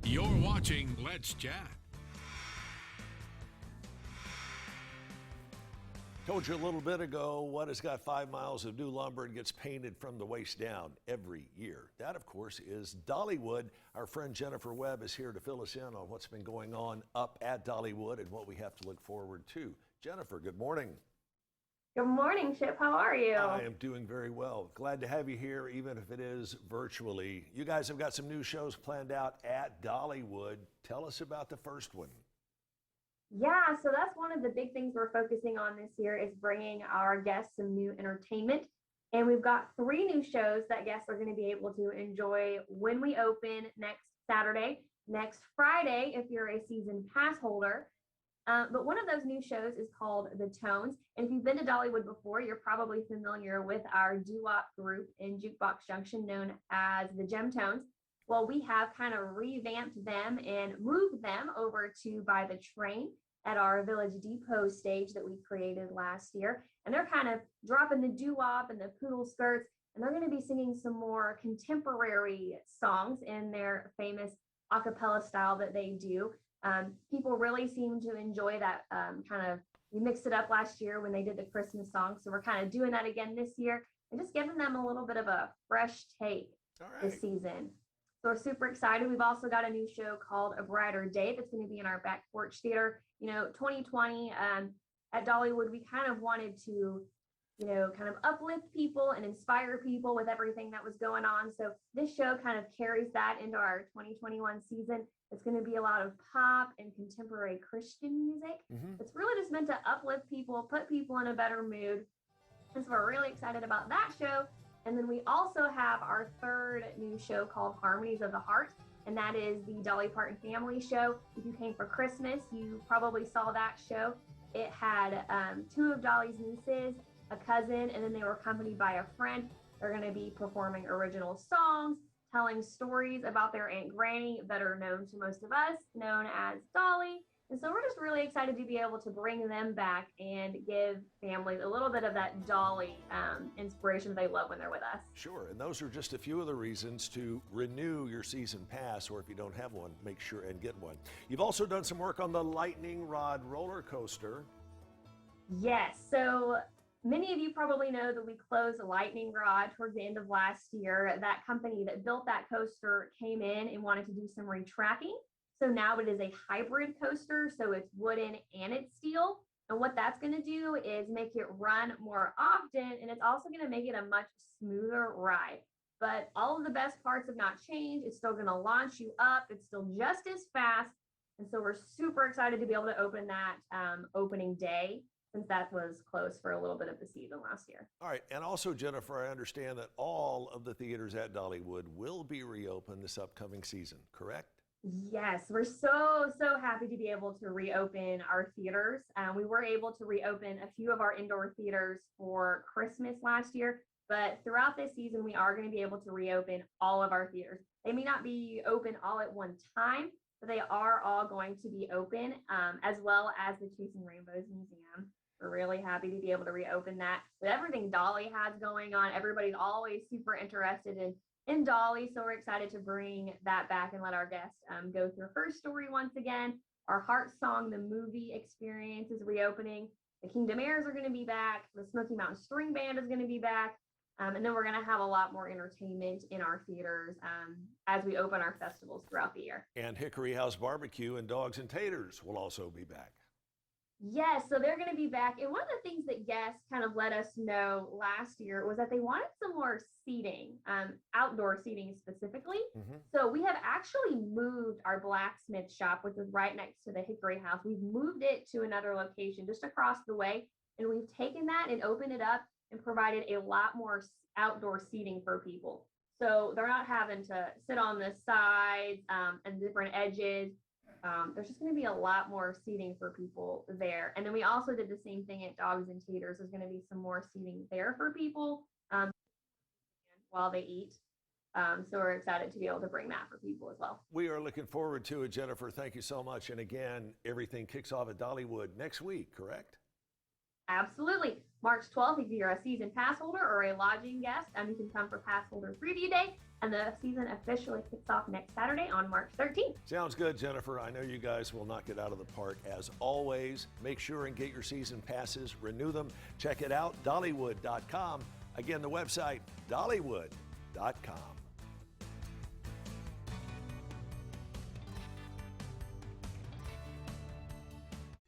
You're watching Let's Chat. Told you a little bit ago, what has got 5 miles of new lumber and gets painted from the waist down every year? That, of course, is Dollywood. Our friend Jennifer Webb is here to fill us in on what's been going on up at Dollywood and what we have to look forward to. Jennifer, good morning. Good morning, Chip. How are you? I am doing very well. Glad to have you here, even if it is virtually. You guys have got some new shows planned out at Dollywood. Tell us about the first one. Yeah, so that's one of the big things we're focusing on this year is bringing our guests some new entertainment. And we've got 3 new shows that guests are going to be able to enjoy when we open next Saturday, next Friday, if you're a season pass holder. But one of those new shows is called The Tones. And if you've been to Dollywood before, you're probably familiar with our doo-wop group in Jukebox Junction known as the Gem Tones. Well, we have kind of revamped them and moved them over to By the Train at our Village Depot stage that we created last year. And they're kind of dropping the doo-wop and the poodle skirts, and they're going to be singing some more contemporary songs in their famous a cappella style that they do. People really seem to enjoy that we mixed it up last year when they did the Christmas song. So we're kind of doing that again this year and just giving them a little bit of a fresh take this season. So we're super excited. We've also got a new show called A Brighter Day that's going to be in our back porch theater. 2020 at Dollywood, we kind of wanted to, kind of uplift people and inspire people with everything that was going on. So this show kind of carries that into our 2021 season. It's going to be a lot of pop and contemporary Christian music. It's really just meant to uplift people, put people in a better mood. And so we're really excited about that show. And then we also have our 3rd new show called Harmonies of the Heart. And that is the Dolly Parton family show. If you came for Christmas, you probably saw that show. It had 2 of Dolly's nieces, a cousin, and then they were accompanied by a friend. They're going to be performing original songs, telling stories about their Aunt Granny, better known to most of us, known as Dolly. And so we're just really excited to be able to bring them back and give families a little bit of that Dolly inspiration they love when they're with us. Sure, and those are just a few of the reasons to renew your season pass, or if you don't have one, make sure and get one. You've also done some work on the Lightning Rod roller coaster. Yes, so many of you probably know that we closed the Lightning Rod towards the end of last year. That company that built that coaster came in and wanted to do some retracking. So now it is a hybrid coaster. So it's wooden and it's steel. And what that's going to do is make it run more often. And it's also going to make it a much smoother ride. But all of the best parts have not changed. It's still going to launch you up. It's still just as fast. And so we're super excited to be able to open that opening day, since that was closed for a little bit of the season last year. All right. And also, Jennifer, I understand that all of the theaters at Dollywood will be reopened this upcoming season, correct? Yes, we're so happy to be able to reopen our theaters. We were able to reopen a few of our indoor theaters for Christmas last year, but throughout this season, we are going to be able to reopen all of our theaters. They may not be open all at one time, but they are all going to be open, as well as the Chasing Rainbows Museum. We're really happy to be able to reopen that. With everything Dolly has going on, everybody's always super interested in Dolly, so we're excited to bring that back and let our guests go through her story once again. Our Heart Song, the movie experience, is reopening. The Kingdom Airs are going to be back. The Smoky Mountain String Band is going to be back. And then we're going to have a lot more entertainment in our theaters as we open our festivals throughout the year. And Hickory House Barbecue and Dogs and Taters will also be back. Yes, so they're going to be back. And one of the things that guests kind of let us know last year was that they wanted some more seating, outdoor seating specifically. So we have actually moved our blacksmith shop, which is right next to the Hickory House. We've moved it to another location just across the way. And we've taken that and opened it up and provided a lot more outdoor seating for people. So they're not having to sit on the sides and different edges. There's just going to be a lot more seating for people there. And then we also did the same thing at Dogs and Taters. There's going to be some more seating there for people while they eat. So we're excited to be able to bring that for people as well. We are looking forward to it, Jennifer. Thank you so much. And again, everything kicks off at Dollywood next week, correct? Absolutely. March 12th, if you're a season pass holder or a lodging guest, you can come for Passholder Preview Day. And the season officially kicks off next Saturday on March 13th. Sounds good, Jennifer. I know you guys will knock it out of the park. As always, make sure and get your season passes, renew them. Check it out, Dollywood.com. Again, the website, Dollywood.com.